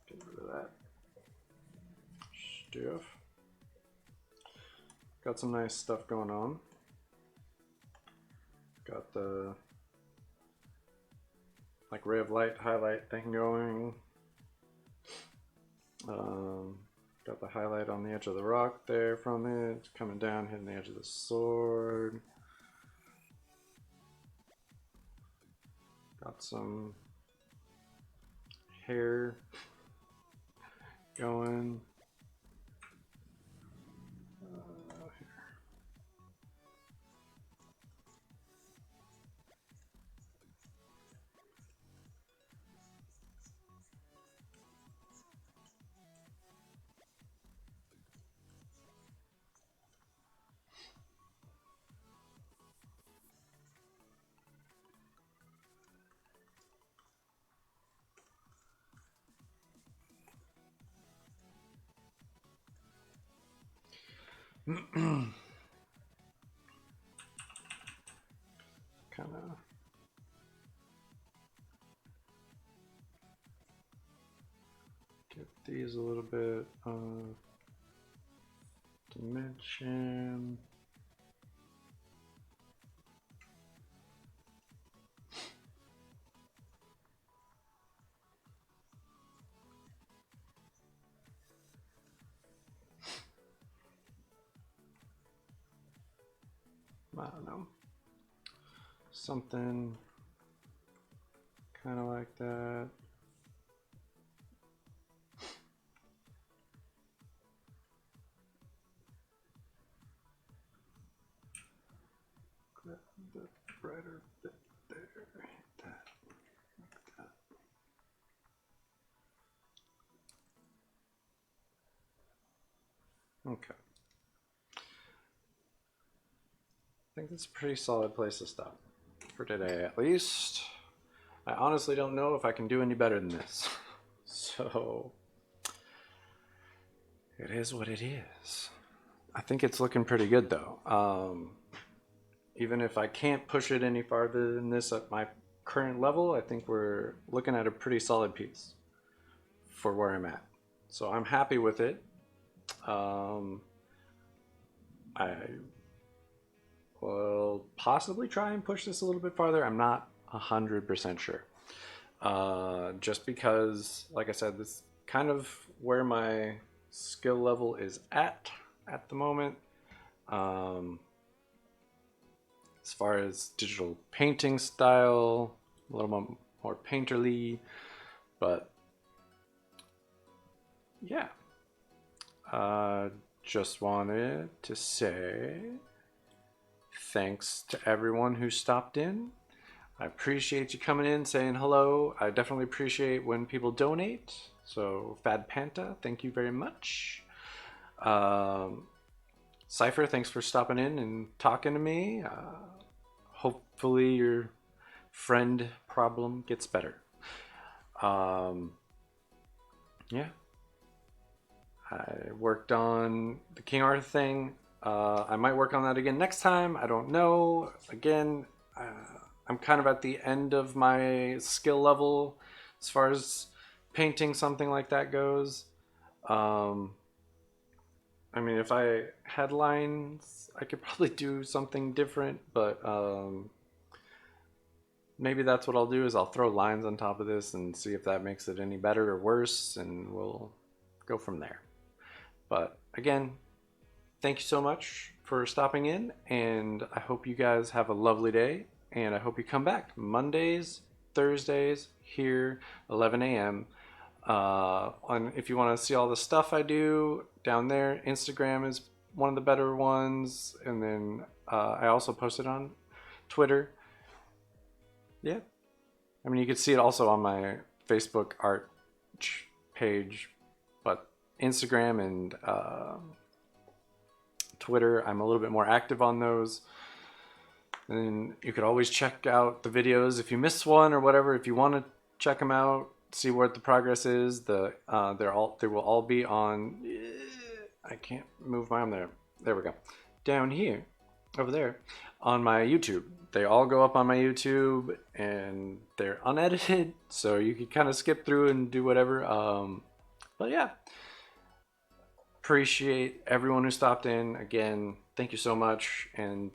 [SPEAKER 1] get rid of that stuff. Got some nice stuff going on. Got the like ray of light highlight thing going. Got the highlight on the edge of the rock there from it, coming down, hitting the edge of the sword. Got some hair going. Kind of get these a little bit of dimension. I don't know. Something kind of like that. Grab the brighter bit there. Hit that. Like that. Okay. I think that's a pretty solid place to stop for today, at least. I honestly don't know if I can do any better than this. So, it is what it is. I think it's looking pretty good though. Even if I can't push it any farther than this at my current level, I think we're looking at a pretty solid piece for where I'm at. So I'm happy with it. I will possibly try and push this a little bit farther. I'm not 100% sure. Just because, like I said, this is kind of where my skill level is at the moment. As far as digital painting style, a little more painterly, but yeah. Just wanted to say thanks to everyone who stopped in. I appreciate you coming in, saying hello. I definitely appreciate when people donate. So, Fad Panta, thank you very much. Cypher, thanks for stopping in and talking to me. Hopefully, your friend problem gets better. Yeah. I worked on the King Arthur thing. I might work on that again next time. I don't know. Again, I'm kind of at the end of my skill level as far as painting something like that goes. I mean, if I had lines, I could probably do something different, but maybe that's what I'll do is I'll throw lines on top of this and see if that makes it any better or worse, and we'll go from there. But again, thank you so much for stopping in, and I hope you guys have a lovely day, and I hope you come back Mondays, Thursdays, here, 11 a.m. If you want to see all the stuff I do down there, Instagram is one of the better ones, and then I also post it on Twitter. Yeah. I mean, you could see it also on my Facebook art page, but Instagram and Twitter, I'm a little bit more active on those. And you could always check out the videos if you missed one or whatever. If you want to check them out, see what the progress is. They will all be on. I can't move my arm there. There we go. Down here, over there, on my YouTube. They all go up on my YouTube, and they're unedited, so you can kind of skip through and do whatever. But yeah, appreciate everyone who stopped in. Again, thank you so much, and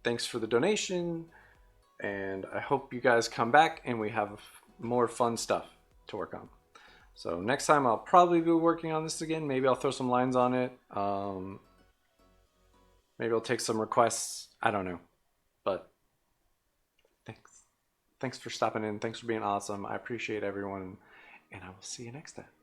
[SPEAKER 1] thanks for the donation. And I hope you guys come back and we have more fun stuff to work on. So next time I'll probably be working on this again. Maybe I'll throw some lines on it. Maybe I'll take some requests. I don't know. But thanks. Thanks for stopping in. Thanks for being awesome. I appreciate everyone. And I will see you next time.